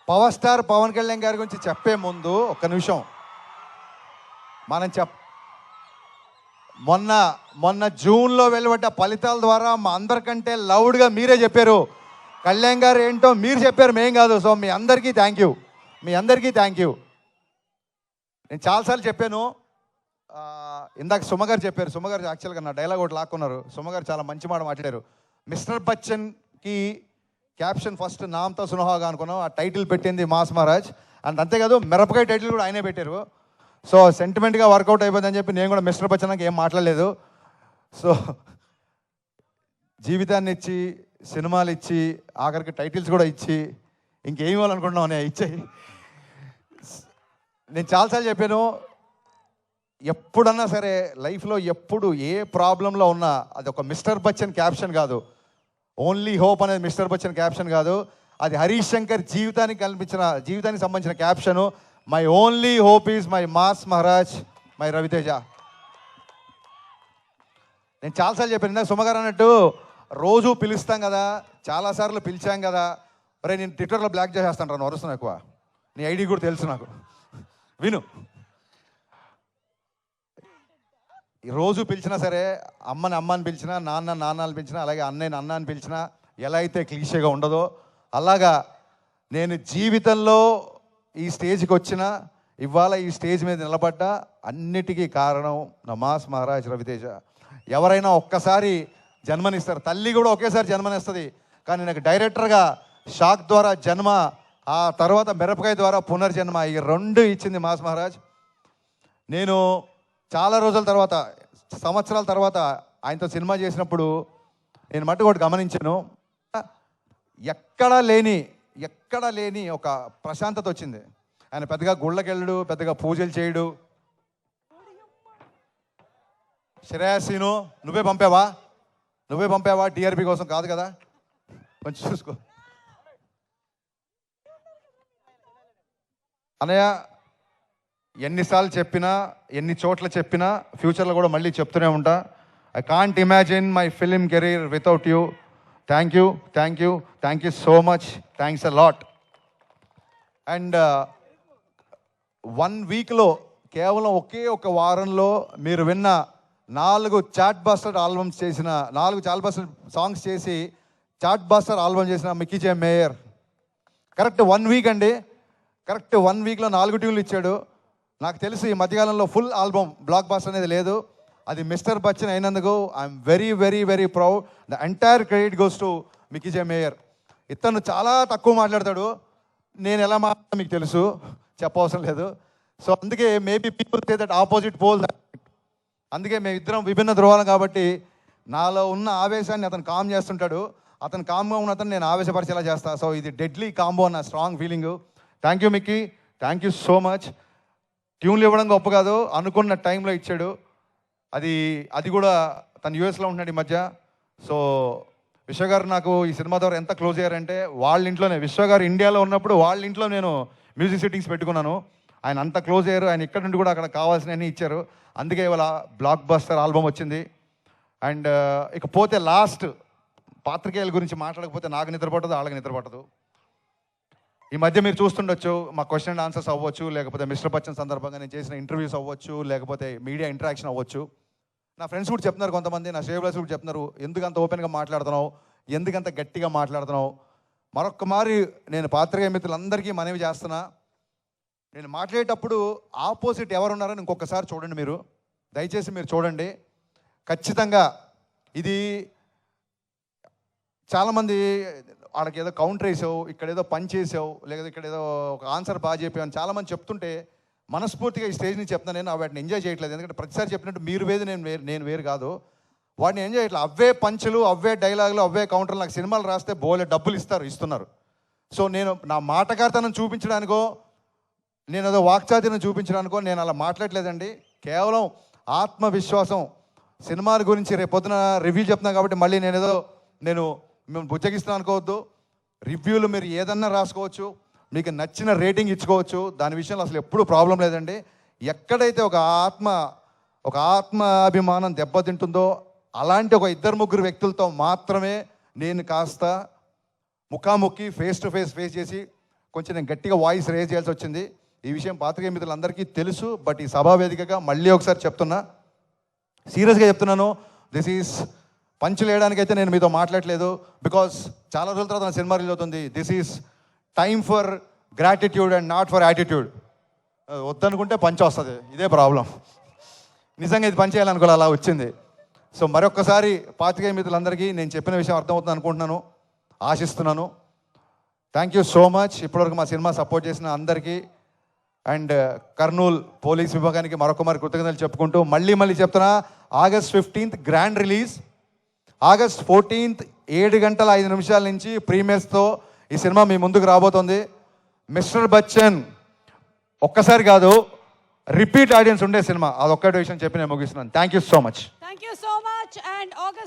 Power star Pawan Kalyan గారి గురించి చెప్పే ముందు ఒక్క నిమిషం మనం మొన్న జూన్లో వెలువడ్డ ఫలితాల ద్వారా మా అందరికంటే లౌడ్గా మీరే చెప్పారు కళ్యాణ్ గారు ఏంటో మీరు చెప్పారు, మేం కాదు. సో మీ అందరికీ థ్యాంక్ యూ, మీ అందరికీ థ్యాంక్ యూ. నేను చాలాసార్లు చెప్పాను, ఇందాక సుమగారు చెప్పారు. సుమగారు యాక్చువల్గా నా డైలాగ్ ఒకటి లాక్కున్నారు. సుమగారు చాలా మంచి మాట మాట్లాడారు. మిస్టర్ బచ్చన్కి క్యాప్షన్ ఫస్ట్ నామ్తో సునహాగా అనుకున్నాం, ఆ టైటిల్ పెట్టింది మాస్ మహారాజ్. అండ్ అంతేకాదు మిరపకాయ టైటిల్ కూడా ఆయనే పెట్టారు. సో సెంటిమెంట్గా వర్కౌట్ అయిపోయిందని చెప్పి నేను కూడా మిస్టర్ బచ్చన్కి ఏం మాట్లాడలేదు. సో జీవితాన్ని ఇచ్చి, సినిమాలు ఇచ్చి, ఆఖరికి టైటిల్స్ కూడా ఇచ్చి, ఇంకేం ఇవ్వాలనుకుంటున్నావు అని ఇచ్చాయి. నేను చాలాసార్లు చెప్పాను, ఎప్పుడన్నా సరే లైఫ్లో ఎప్పుడు ఏ ప్రాబ్లంలో ఉన్నా అది ఒక మిస్టర్ బచ్చన్ క్యాప్షన్ కాదు, ఓన్లీ హోప్ అనేది మిస్టర్ బచ్చన్ క్యాప్షన్ కాదు, అది హరీష్ శంకర్ జీవితానికి సంబంధించిన caption. My only hope is my mass Maharaj, my Ravi Teja. నేను చాలాసార్లు చెప్పాను, సుమగారు అన్నట్టు రోజు పిలుస్తాం కదా, చాలాసార్లు పిలిచాం కదా. అరే నేను ట్విట్టర్లో బ్లాక్ చేసేస్తాను రా, వరుస్తున్నాను ఎక్కువ, నీ ఐడి కూడా తెలుసు నాకు, విను. రోజు పిలిచినా సరే, అమ్మని అమ్మ అని పిలిచినా, నాన్న అని పిలిచినా, అలాగే అన్నయ్యని అన్న అని పిలిచినా, ఎలా అయితే క్లీషేగా ఉండదో అలాగా నేను జీవితంలో ఈ స్టేజ్కి వచ్చినా, ఇవాళ ఈ స్టేజ్ మీద నిలబడ్డా అన్నిటికీ కారణం నా మాస్ మహారాజ్ రవితేజ. ఎవరైనా ఒక్కసారి జన్మనిస్తారు, తల్లి కూడా ఒకేసారి జన్మనిస్తుంది, కానీ నాకు డైరెక్టర్గా షాక్ ద్వారా జన్మ, ఆ తర్వాత మిరపకాయ ద్వారా పునర్జన్మ, ఈ రెండు ఇచ్చింది మాస్ మహారాజ్. నేను చాలా రోజుల తర్వాత, సంవత్సరాల తర్వాత ఆయనతో సినిమా చేసినప్పుడు నేను మట్టుకు ఒకటి గమనించాను, ఎక్కడా లేని ఒక ప్రశాంతత వచ్చింది. ఆయన పెద్దగా గుళ్ళకెళ్ళడు, పెద్దగా పూజలు చేయడు. శ్రేయస్సీను నువ్వే పంపావా టీఆర్పీ కోసం కాదు కదా, కొంచెం చూసుకో అన్నయ్య. ఎన్నిసార్లు చెప్పినా, ఎన్ని చోట్ల చెప్పినా, ఫ్యూచర్లో కూడా మళ్ళీ చెప్తూనే ఉంటా, I can't imagine my film career without you. Thank you so much, thanks a lot. And 1 వీక్లో, కేవలం ఒకే ఒక వారంలో మీరు విన్న 4 చాట్ బస్టర్ ఆల్బమ్స్ చేసిన, 4 చాట్ బస్టర్ సాంగ్స్ చేసి చాట్ బస్టర్ ఆల్బమ్ చేసిన మిక్కీ జే మేయర్ కరెక్ట్ 1 వీక్ అండి, కరెక్ట్ 1 వీక్లో 4 ట్యూన్లు ఇచ్చాడు. నాకు తెలిసి ఈ మధ్యకాలంలో ఫుల్ ఆల్బమ్ బ్లాక్ బస్టర్ అనేది లేదు, అది మిస్టర్ బచ్చన్ అయినందుకు I'm very very very proud. The entire credit goes to Mickey J mayor. ఇతను చాలా తక్కువ మాట్లాడతాడు, నేను ఎలా మాట్లాడతా మీకు తెలుసు, చెప్పవసరం లేదు. సో అందుకే maybe people say that opposite pole, అందుకే మేమిద్దరం విభిన్న ధృవాలం కాబట్టి నాలో ఉన్న ఆవేశాన్ని అతను కామ్ చేస్తుంటాడు, అతను కామ్గా ఉన్న అతను నేను ఆవేశపరిచేలా చేస్తా. సో ఇది డెడ్లీ కాంబో అన్న strong feeling. Thank you Mickey, thank you so much. ట్యూన్లు ఇవ్వడం గొప్ప కాదు, అనుకున్న టైంలో ఇచ్చాడు. అది కూడా తను యూఎస్లో ఉంటున్నాడు ఈ మధ్య. సో విశ్వగారు నాకు ఈ సినిమా ద్వారా ఎంత క్లోజ్ అయ్యారంటే, వాళ్ళ ఇంట్లోనే, విశ్వగారు ఇండియాలో ఉన్నప్పుడు వాళ్ళ ఇంట్లో నేను మ్యూజిక్ సిట్టింగ్స్ పెట్టుకున్నాను. ఆయన అంత క్లోజ్ అయ్యారు, ఆయన ఇక్కడ నుండి కూడా అక్కడ కావాల్సినవన్నీ ఇచ్చారు. అందుకే ఇవాళ బ్లాక్ బస్టర్ ఆల్బమ్ వచ్చింది. అండ్ ఇకపోతే లాస్ట్, పాత్రికేయుల గురించి మాట్లాడకపోతే నాకు నిద్ర పట్టదు, వాళ్ళకి నిద్ర పట్టదు. ఈ మధ్య మీరు చూస్తుండొచ్చు, మా క్వశ్చన్ అండ్ ఆన్సర్స్ అవ్వచ్చు, లేకపోతే మిస్టర్ బచ్చన్ సందర్భంగా నేను చేసిన ఇంటర్వ్యూస్ అవ్వచ్చు, లేకపోతే మీడియా ఇంటరాక్షన్ అవ్వచ్చు. నా ఫ్రెండ్స్ కూడా చెప్తున్నారు, కొంతమంది నా షేవ్లర్స్ కూడా చెప్తున్నారు, ఎందుకంత ఓపెన్గా మాట్లాడుతున్నావు, ఎందుకంత గట్టిగా మాట్లాడుతున్నావు. మరొక్కమారి నేను పాత్రికేయ మిత్రులందరికీ మనవి చేస్తున్నా, నేను మాట్లాడేటప్పుడు ఆపోజిట్ ఎవరున్నారని ఇంకొకసారి చూడండి, మీరు దయచేసి మీరు చూడండి. ఖచ్చితంగా ఇది చాలామంది వాళ్ళకి ఏదో కౌంటర్ వేసావు, ఇక్కడ ఏదో పని చేసావు, లేదా ఇక్కడ ఏదో ఒక ఆన్సర్ బాగా చెప్పావు అని చాలామంది చెప్తుంటే మనస్ఫూర్తిగా ఈ స్టేజ్ నుంచి చెప్తాను, నేను వాటిని ఎంజాయ్ చేయట్లేదు. ఎందుకంటే ప్రతిసారి చెప్పినట్టు మీరు వేరు నేను వేరు కాదు, వాటిని ఎంజాయ్ చేయట్లేదు. అవే పంచులు, అవే డైలాగులు, అవే కౌంటర్లు. నాకు సినిమాలు రాస్తే బోలే డబ్బులు ఇస్తున్నారు. సో నేను నా మాటకారితనం చూపించడానికో, నేను ఏదో వాక్చాతుర్యం చూపించడానికో నేను అలా మాట్లాడలేదండి. కేవలం ఆత్మవిశ్వాసం. సినిమాల గురించి రేపొద్దున రివ్యూ చెప్తున్నా కాబట్టి మళ్ళీ నేను మేము బుజ్జగిస్తున్నాను అనుకోవద్దు. రివ్యూలు మీరు ఏదన్నా రాసుకోవచ్చు, మీకు నచ్చిన రేటింగ్ ఇచ్చుకోవచ్చు, దాని విషయంలో అసలు ఎప్పుడూ ప్రాబ్లం లేదండి. ఎక్కడైతే ఒక ఆత్మాభిమానం దెబ్బతింటుందో అలాంటి ఒక ఇద్దరు ముగ్గురు వ్యక్తులతో మాత్రమే నేను కాస్త ముఖాముఖి ఫేస్ టు ఫేస్ చేసి కొంచెం నేను గట్టిగా వాయిస్ రేజ్ చేయాల్సి వచ్చింది. ఈ విషయం పాత్రికేయ మిత్రులందరికీ తెలుసు. బట్ ఈ సభా వేదికగా మళ్ళీ ఒకసారి చెప్తున్నా, సీరియస్గా చెప్తున్నాను. దిస్ ఈజ్ పంచులు వేయడానికైతే నేను మీతో మాట్లాడలేదు. బికాస్ చాలా రోజుల తర్వాత నా సినిమా రిలీజ్ అవుతుంది. This is time for gratitude and not for attitude. వద్దనుకుంటే పంచ్ వస్తుంది, ఇదే ప్రాబ్లం. నిజంగా ఇది పనిచేయాలనుకోవాలి, అలా వచ్చింది. సో మరొక్కసారి పాత్రికేయ మిత్రులందరికీ నేను చెప్పిన విషయం అర్థమవుతుంది అనుకుంటున్నాను, ఆశిస్తున్నాను. థ్యాంక్ యూ సో మచ్ ఇప్పటివరకు మా సినిమా సపోర్ట్ చేసిన అందరికీ. అండ్ కర్నూలు పోలీస్ విభాగానికి మరొక కృతజ్ఞతలు చెప్పుకుంటూ మళ్ళీ చెప్తున్నా, August 15th grand release, August 14th 7:05 నుంచి ప్రీమియర్స్తో ఈ సినిమా మీ ముందుకు రాబోతోంది. మిస్టర్ బచ్చన్ ఒక్కసారి కాదు, రిపీట్ ఆడియన్స్ ఉండే సినిమా, అదొక్కటి విషయం చెప్పి నేను ముగిస్తున్నాను. Thank you so much. Thank you so much. And August